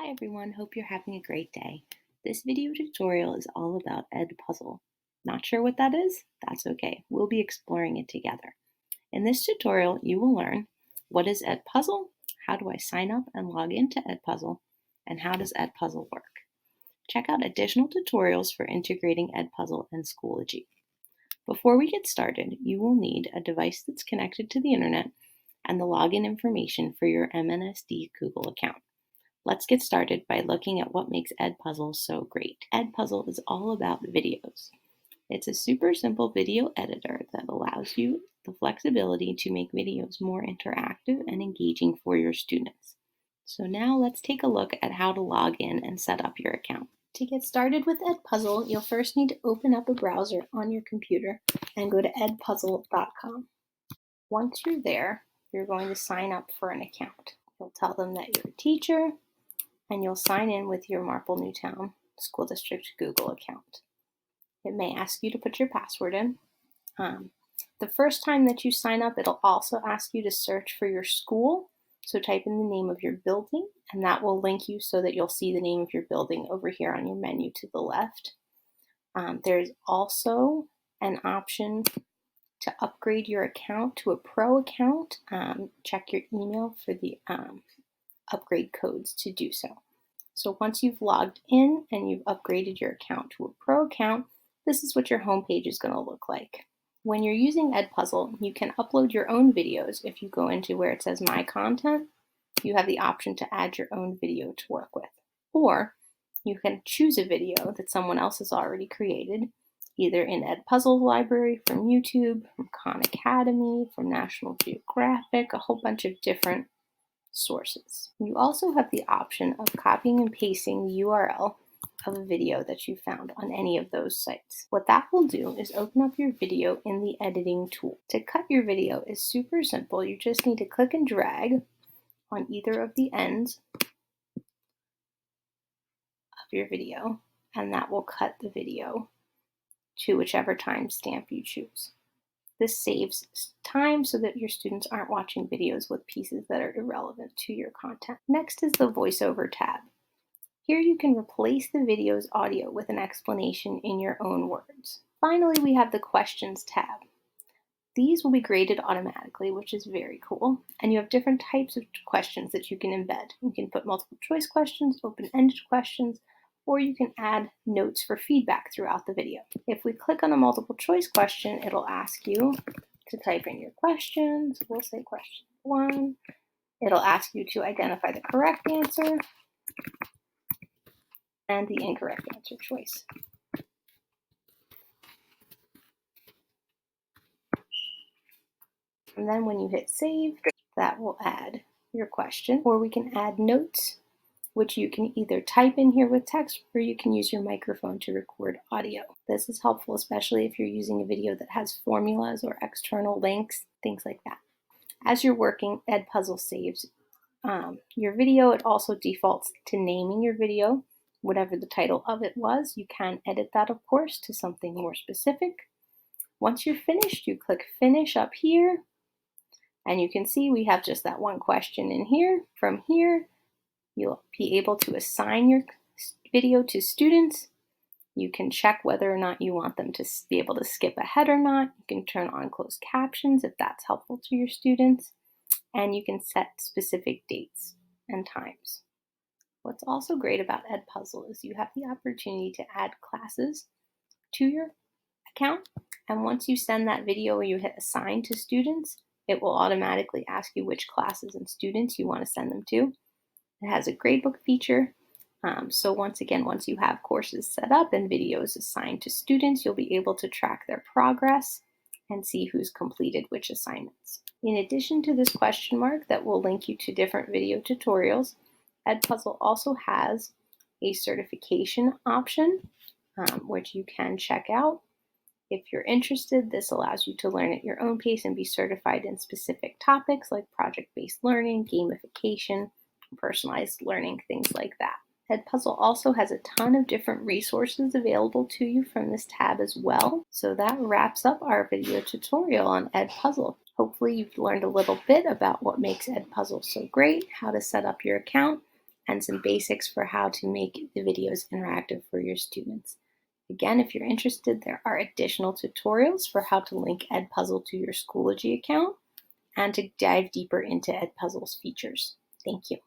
Hi everyone, hope you're having a great day. This video tutorial is all about Edpuzzle. Not sure what that is? That's okay. We'll be exploring it together. In this tutorial, you will learn what is Edpuzzle, how do I sign up and log into Edpuzzle, and how does Edpuzzle work. Check out additional tutorials for integrating Edpuzzle and Schoology. Before we get started, you will need a device that's connected to the internet and the login information for your MNSD Google account. Let's get started by looking at what makes Edpuzzle so great. Edpuzzle is all about videos. It's a super simple video editor that allows you the flexibility to make videos more interactive and engaging for your students. So now let's take a look at how to log in and set up your account. To get started with Edpuzzle, you'll first need to open up a browser on your computer and go to edpuzzle.com. Once you're there, you're going to sign up for an account. You'll tell them that you're a teacher, and you'll sign in with your Marple Newtown School District Google account. It may ask you to put your password in. The first time that you sign up, it'll also ask you to search for your school. So type in the name of your building, and that will link you so that you'll see the name of your building over here on your menu to the left. There's also an option to upgrade your account to a pro account. Check your email for the upgrade codes to do so. So once you've logged in and you've upgraded your account to a pro account, this is what your homepage is going to look like. When you're using Edpuzzle, you can upload your own videos. If you go into where it says My Content, you have the option to add your own video to work with. Or you can choose a video that someone else has already created, either in Edpuzzle library from YouTube, from Khan Academy, from National Geographic, a whole bunch of different sources. You also have the option of copying and pasting the URL of a video that you found on any of those sites. What that will do is open up your video in the editing tool. To cut your video is super simple. You just need to click and drag on either of the ends of your video, and that will cut the video to whichever timestamp you choose. This saves time so that your students aren't watching videos with pieces that are irrelevant to your content. Next is the voiceover tab. Here you can replace the video's audio with an explanation in your own words. Finally, we have the questions tab. These will be graded automatically, which is very cool. And you have different types of questions that you can embed. You can put multiple choice questions, open-ended questions, or you can add notes for feedback throughout the video. If we click on a multiple choice question, it'll ask you to type in your questions. We'll say question 1. It'll ask you to identify the correct answer and the incorrect answer choice. And then when you hit save, that will add your question, or we can add notes, which you can either type in here with text or you can use your microphone to record audio. This is helpful, especially if you're using a video that has formulas or external links, things like that. As you're working, Edpuzzle saves your video. It also defaults to naming your video, whatever the title of it was. You can edit that, of course, to something more specific. Once you're finished, you click Finish up here, and you can see we have just that one question in here. From here, you'll be able to assign your video to students. You can check whether or not you want them to be able to skip ahead or not. You can turn on closed captions if that's helpful to your students. And you can set specific dates and times. What's also great about Edpuzzle is you have the opportunity to add classes to your account. And once you send that video or you hit assign to students, it will automatically ask you which classes and students you want to send them to. It has a gradebook feature. So once you have courses set up and videos assigned to students, you'll be able to track their progress and see who's completed which assignments. In addition to this question mark that will link you to different video tutorials, Edpuzzle also has a certification option, which you can check out. If you're interested, this allows you to learn at your own pace and be certified in specific topics like project-based learning, gamification, personalized learning, things like that. Edpuzzle also has a ton of different resources available to you from this tab as well. So that wraps up our video tutorial on Edpuzzle. Hopefully you've learned a little bit about what makes Edpuzzle so great, how to set up your account, and some basics for how to make the videos interactive for your students. Again, if you're interested, there are additional tutorials for how to link Edpuzzle to your Schoology account and to dive deeper into Edpuzzle's features. Thank you.